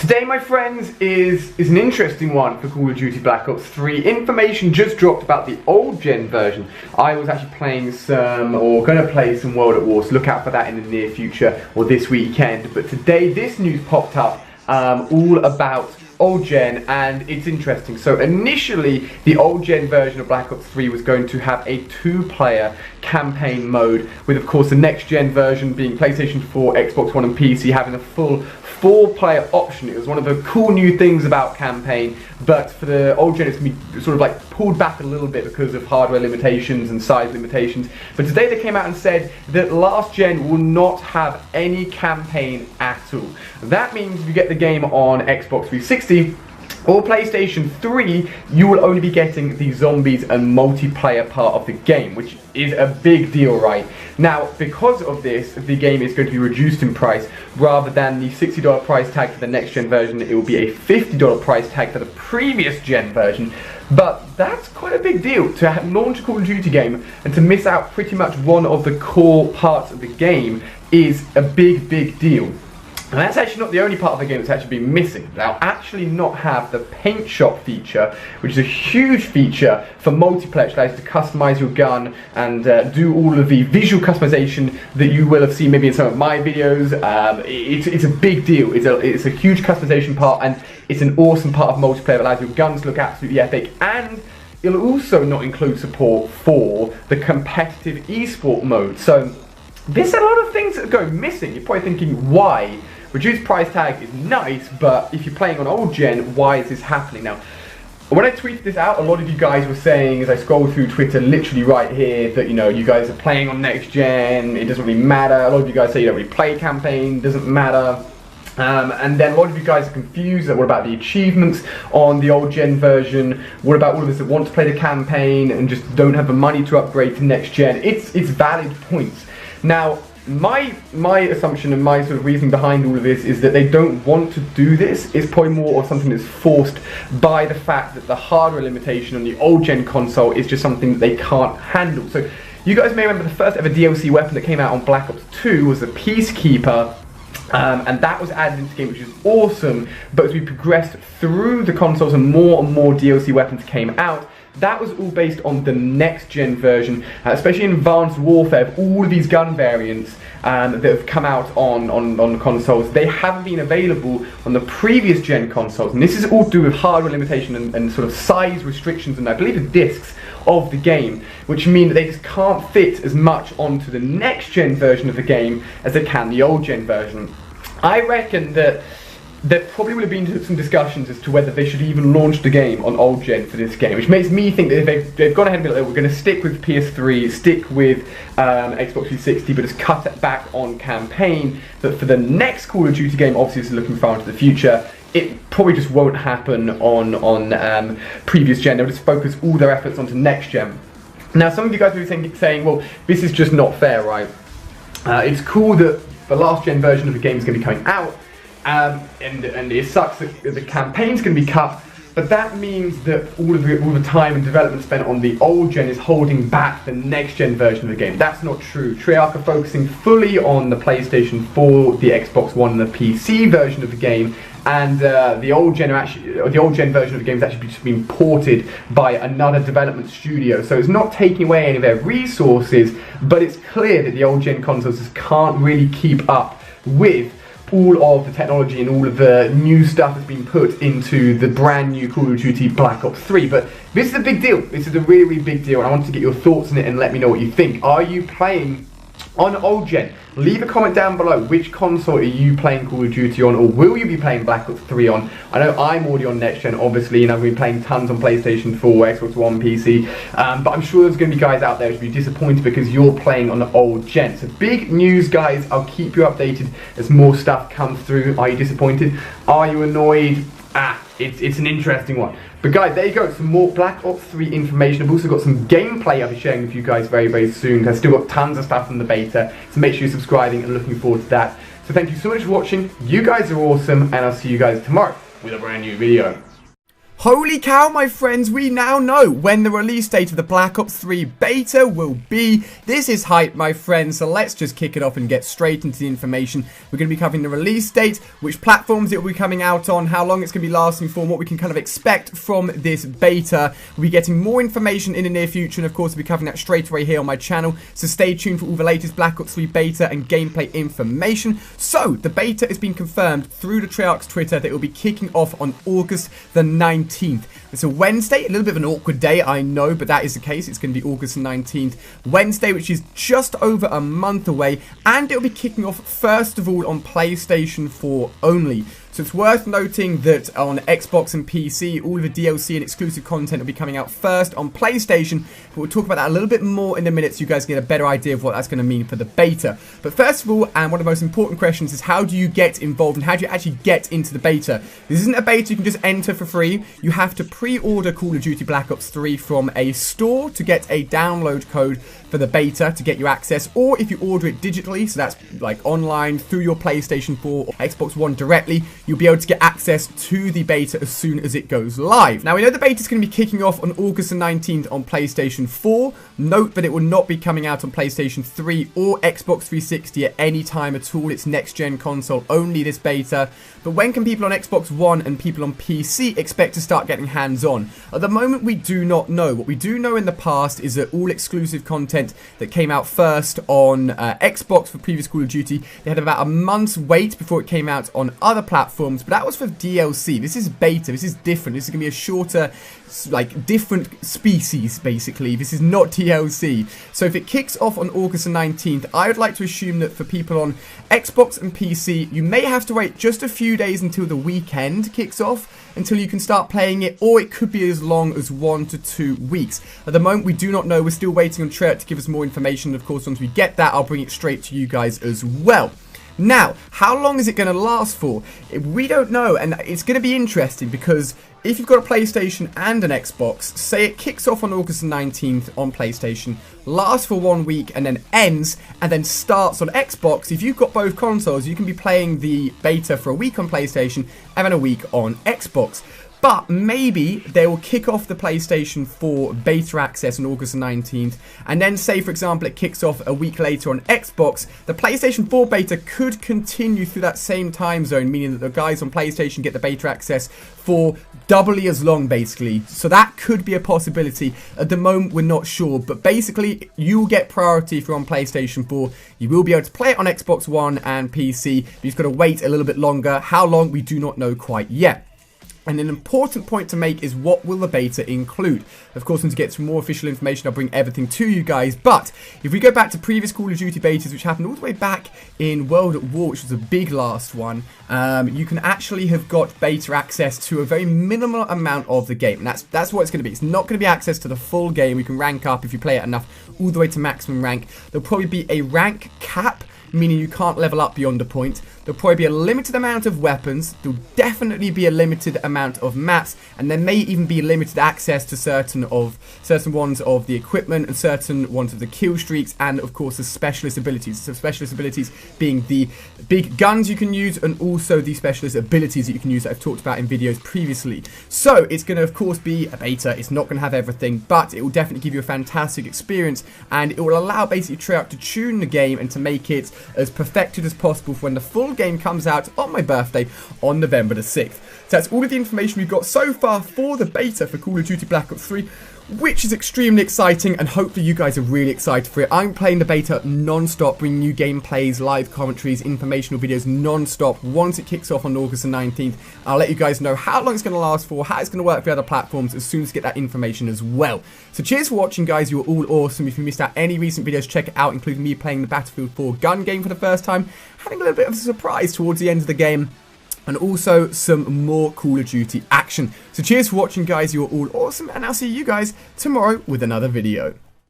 Today, my friends, is an interesting one for Call of Duty Black Ops 3. Information just dropped about the old gen version. I was actually playing going to play some World at War, so look out for that in the near future or this weekend. But today, this news popped up all about old gen, and it's interesting. So initially, the old gen version of Black Ops 3 was going to have a 2-player campaign mode, with of course the next gen version being PlayStation 4, Xbox One and PC having a full 4-player option. It was one of the cool new things about campaign, but for the old gen it's going to be sort of like pulled back a little bit because of hardware limitations and size limitations. But today they came out and said that last gen will not have any campaign at all. That means if you get the game on Xbox 360 or PlayStation 3, you will only be getting the zombies and multiplayer part of the game, which is a big deal, right? Now, because of this, the game is going to be reduced in price. Rather than the $60 price tag for the next gen version, it will be a $50 price tag for the previous gen version. But that's quite a big deal, to launch a Call of Duty game and to miss out pretty much one of the core parts of the game is a big deal. And that's actually not the only part of the game that's actually been missing. They'll actually not have the paint shop feature, which is a huge feature for multiplayer, which allows you to customize your gun and do all of the visual customization that you will have seen maybe in some of my videos. It's a big deal. It's a huge customization part, and it's an awesome part of multiplayer that allows your guns to look absolutely epic. And it'll also not include support for the competitive esport mode. So there's a lot of things that go missing. You're probably thinking, why? Reduced price tag is nice, but if you're playing on old gen, why is this happening? Now, when I tweeted this out, a lot of you guys were saying, as I scroll through Twitter, literally right here, that, you know, you guys are playing on next gen, it doesn't really matter. A lot of you guys say you don't really play campaign, doesn't matter. And then a lot of you guys are confused. What about the achievements on the old gen version? What about all of us that want to play the campaign and just don't have the money to upgrade to next gen? It's valid points. Now, my assumption and my sort of reasoning behind all of this is that they don't want to do this. It's probably more of something that's forced by the fact that the hardware limitation on the old gen console is just something that they can't handle. So you guys may remember the first ever DLC weapon that came out on Black Ops 2 was the Peacekeeper. And that was added into the game, which is awesome. But as we progressed through the consoles and more DLC weapons came out, that was all based on the next gen version, especially in Advanced Warfare. All of these gun variants that have come out on consoles, they haven't been available on the previous gen consoles. And this is all to do with hardware limitation and sort of size restrictions, and I believe the discs of the game, which mean that they just can't fit as much onto the next gen version of the game as they can the old gen version. I reckon that there probably would have been some discussions as to whether they should even launch the game on old gen for this game, which makes me think that if they've gone ahead and been like, we're going to stick with PS3, stick with Xbox 360, but just cut it back on campaign, that for the next Call of Duty game, obviously this is looking far into the future, it probably just won't happen on previous gen. They'll just focus all their efforts onto next gen. Now, some of you guys will be saying, well, this is just not fair, right? It's cool that the last gen version of the game is going to be coming out, and it sucks that the campaign's going to be cut, but that means that all the time and development spent on the old gen is holding back the next gen version of the game. That's not true. Treyarch are focusing fully on the PlayStation 4, the Xbox One, and the PC version of the game, and the old gen version of the game has actually just been ported by another development studio. So it's not taking away any of their resources, but it's clear that the old gen consoles just can't really keep up with all of the technology and all of the new stuff that's been put into the brand new Call of Duty Black Ops 3. But this is a big deal. This is a really big deal, and I want to get your thoughts on it and let me know what you think. Are you playing on old gen? Leave a comment down below. Which console are you playing Call of Duty on, or will you be playing Black Ops 3 on? I know I'm already on next gen, obviously, and I've been playing tons on PlayStation 4, Xbox One, PC, but I'm sure there's going to be guys out there who'll be disappointed because you're playing on the old gen. So big news, guys. I'll keep you updated as more stuff comes through. Are you disappointed? Are you annoyed? It's an interesting one. But guys, there you go, some more Black Ops 3 information. I've also got some gameplay I'll be sharing with you guys very soon. I've still got tons of stuff in the beta, so make sure you're subscribing and looking forward to that. So thank you so much for watching. You guys are awesome, and I'll see you guys tomorrow with a brand new video. Holy cow, my friends, we now know when the release date of the Black Ops 3 beta will be. This is hype, my friends, so let's just kick it off and get straight into the information. We're going to be covering the release date, which platforms it will be coming out on, how long it's going to be lasting for, and what we can kind of expect from this beta. We'll be getting more information in the near future, and of course, we'll be covering that straight away here on my channel, so stay tuned for all the latest Black Ops 3 beta and gameplay information. So, the beta has been confirmed through the Treyarch's Twitter that it will be kicking off on August the 19th. It's a Wednesday, a little bit of an awkward day, I know, but that is the case. It's going to be August 19th, Wednesday, which is just over a month away, and it'll be kicking off first of all on PlayStation 4 only. So it's worth noting that on Xbox and PC, all of the DLC and exclusive content will be coming out first on PlayStation, but we'll talk about that a little bit more in a minute so you guys get a better idea of what that's going to mean for the beta. But first of all, and one of the most important questions is how do you get involved and how do you actually get into the beta? This isn't a beta you can just enter for free. You have to pre-order Call of Duty Black Ops 3 from a store to get a download code for the beta to get you access, or if you order it digitally, so that's like online through your PlayStation 4 or Xbox One directly, you'll be able to get access to the beta as soon as it goes live. Now we know the beta is going to be kicking off on August the 19th on PlayStation 4. Note that it will not be coming out on PlayStation 3 or Xbox 360 at any time at all. It's next-gen console only, this beta. But when can people on Xbox One and people on PC expect to start getting hands-on? At the moment, we do not know. What we do know in the past is that all exclusive content that came out first on Xbox for previous Call of Duty, they had about a month's wait before it came out on other platforms, but that was for DLC. This is beta, this is different, this is going to be a shorter, like, different species, basically. This is not DLC. So if it kicks off on August the 19th, I would like to assume that for people on Xbox and PC, you may have to wait just a few days until the weekend kicks off, until you can start playing it, or it could be as long as 1 to 2 weeks. At the moment, we do not know. We're still waiting on Treyarch to give us more information. Of course, once we get that, I'll bring it straight to you guys as well. Now, how long is it going to last for? We don't know, and it's going to be interesting because if you've got a PlayStation and an Xbox, say it kicks off on August the 19th on PlayStation, lasts for 1 week and then ends, and then starts on Xbox, if you've got both consoles, you can be playing the beta for a week on PlayStation and then a week on Xbox. But maybe they will kick off the PlayStation 4 beta access on August the 19th, and then say, for example, it kicks off a week later on Xbox. The PlayStation 4 beta could continue through that same time zone, meaning that the guys on PlayStation get the beta access for doubly as long, basically. So that could be a possibility. At the moment, we're not sure, but basically, you will get priority if you're on PlayStation 4. You will be able to play it on Xbox One and PC, but you've got to wait a little bit longer. How long, we do not know quite yet. And an important point to make is what will the beta include? Of course, once we get some more official information, I'll bring everything to you guys. But if we go back to previous Call of Duty betas, which happened all the way back in World at War, which was a big last one, you can actually have got beta access to a very minimal amount of the game. And that's what it's going to be. It's not going to be access to the full game. You can rank up if you play it enough all the way to maximum rank. There'll probably be a rank cap, meaning you can't level up beyond a point. There'll probably be a limited amount of weapons. There'll definitely be a limited amount of maps, and there may even be limited access to certain ones of the equipment and certain ones of the kill streaks, and of course the specialist abilities. So specialist abilities being the big guns you can use, and also the specialist abilities that you can use that I've talked about in videos previously. So it's going to, of course, be a beta. It's not going to have everything, but it will definitely give you a fantastic experience, and it will allow basically Treyarch to tune the game and to make it as perfected as possible for when the full game comes out on my birthday on November the 6th. So that's all of the information we've got so far for the beta for Call of Duty Black Ops 3, which is extremely exciting, and hopefully you guys are really excited for it. I'm playing the beta non-stop, bringing you gameplays, live commentaries, informational videos non-stop. Once it kicks off on August the 19th, I'll let you guys know how long it's going to last for, how it's going to work for other platforms as soon as I get that information as well. So cheers for watching, guys. You were all awesome. If you missed out any recent videos, check it out, including me playing the Battlefield 4 gun game for the first time, having a little bit of a surprise towards the end of the game, and also some more Call of Duty action. So cheers for watching, guys. You're all awesome, and I'll see you guys tomorrow with another video.